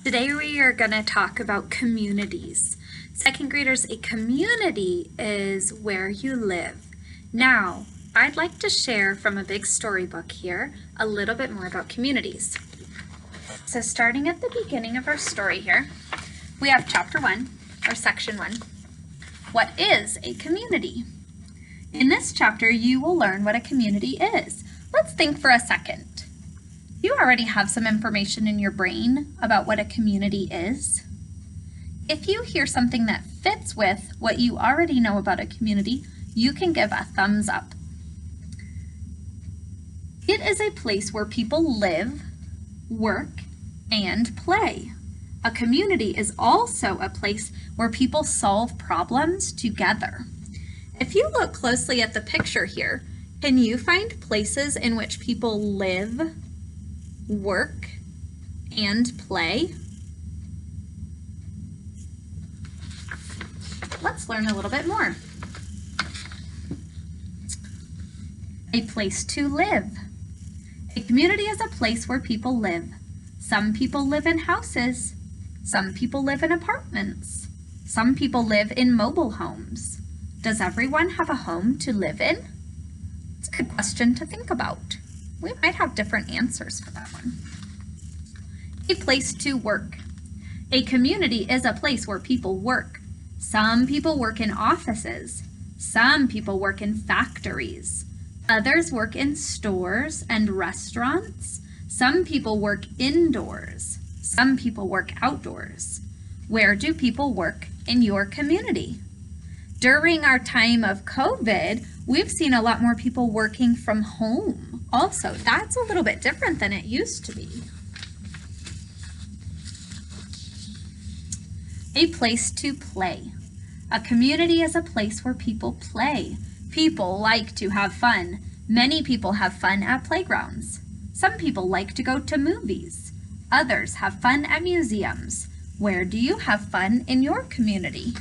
Today we are going to talk about communities. Second graders, a community is where you live. Now, I'd like to share from a big storybook here a little bit more about communities. So starting at the beginning of our story here, we have chapter 1, or section 1. What is a community? In this chapter, you will learn what a community is. Let's think for a second. You already have some information in your brain about what a community is. If you hear something that fits with what you already know about a community, you can give a thumbs up. It is a place where people live, work, and play. A community is also a place where people solve problems together. If you look closely at the picture here, can you find places in which people live, work, and play? Let's learn a little bit more. A place to live. A community is a place where people live. Some people live in houses. Some people live in apartments. Some people live in mobile homes. Does everyone have a home to live in? It's a good question to think about. We might have different answers for that one. A place to work. A community is a place where people work. Some people work in offices. Some people work in factories. Others work in stores and restaurants. Some people work indoors. Some people work outdoors. Where do people work in your community? During our time of COVID, we've seen a lot more people working from home. Also, that's a little bit different than it used to be. A place to play. A community is a place where people play. People like to have fun. Many people have fun at playgrounds. Some people like to go to movies. Others have fun at museums. Where do you have fun in your community?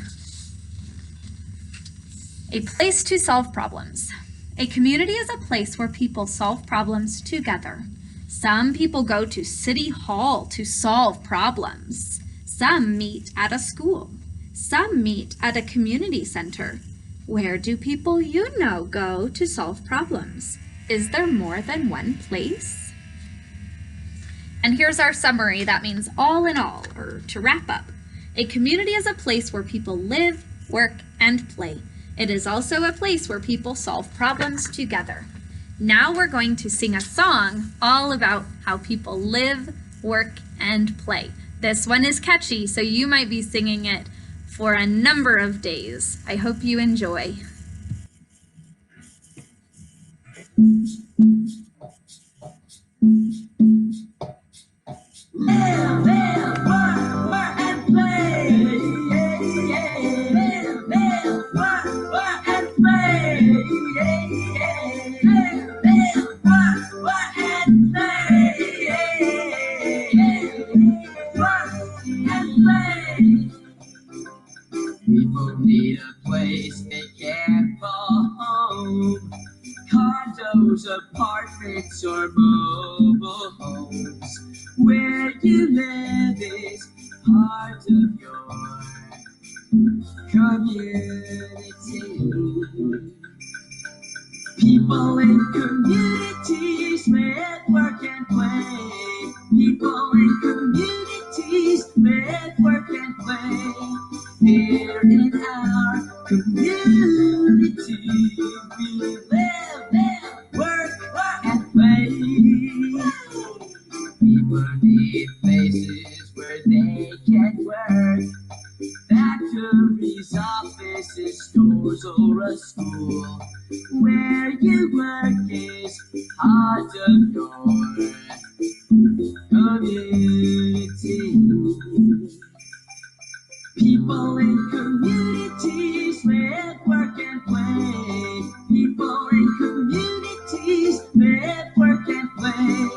A place to solve problems. A community is a place where people solve problems together. Some people go to City Hall to solve problems. Some meet at a school. Some meet at a community center. Where do people you know go to solve problems? Is there more than one place? And here's our summary. That means all in all, or to wrap up. A community is a place where people live, work, and play. It is also a place where people solve problems together. Now we're going to sing a song all about how people live, work, and play. This one is catchy, so you might be singing it for a number of days. I hope you enjoy. Live, live, work, and play. Live, live, work, and play. Live, live, work, and play. Work and play. People need a place they can call home. Condos, apartments, or mobile homes. Where you live is part of your community. People in communities live, work, and play. People in communities live, work, and play. Here in our community, we live, work, and play. People need places where they can work. Factories, offices, stores, or a school. Where you work is part of your community. People in communities live, work, and play. People in communities live, work, and play.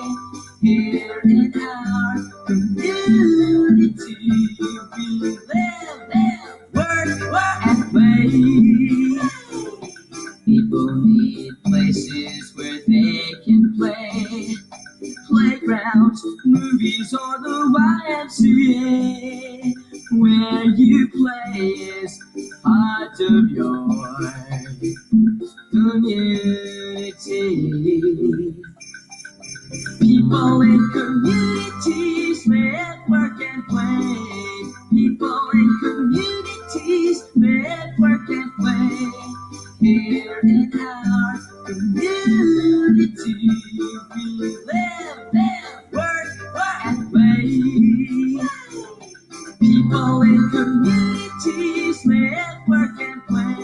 Here in our community, we live, work, and play. People need places where they can play. Playgrounds, movies or the YMCA, where you play is part of your community. People in communities live, work, and play. People in communities live, work, and play. Here in our community, we live, work, and play. People in communities live, work, and play.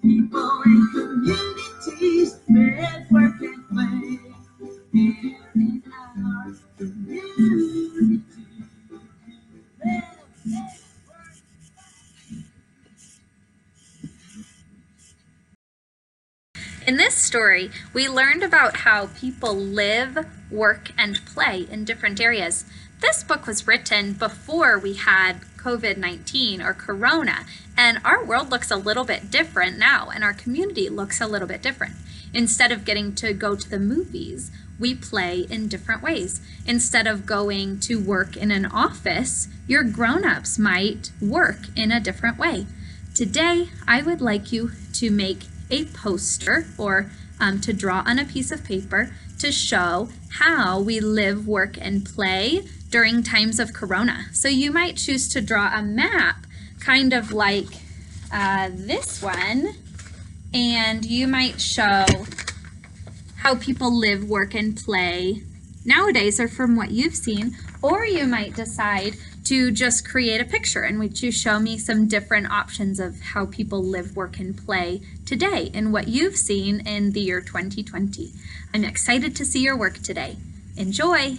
People in communities live, work, and play. Here in our community, live, work. In this story, we learned about how people live, work, and play in different areas. This book was written before we had COVID-19 or Corona, and our world looks a little bit different now, and our community looks a little bit different. Instead of getting to go to the movies, we play in different ways. Instead of going to work in an office, your grown-ups might work in a different way. Today, I would like you to make a poster or to draw on a piece of paper to show how we live, work, and play during times of Corona. So you might choose to draw a map, kind of like this one, and you might show how people live, work, and play nowadays or from what you've seen, or you might decide to just create a picture and would you show me some different options of how people live, work, and play today and what you've seen in the year 2020. I'm excited to see your work today. Enjoy!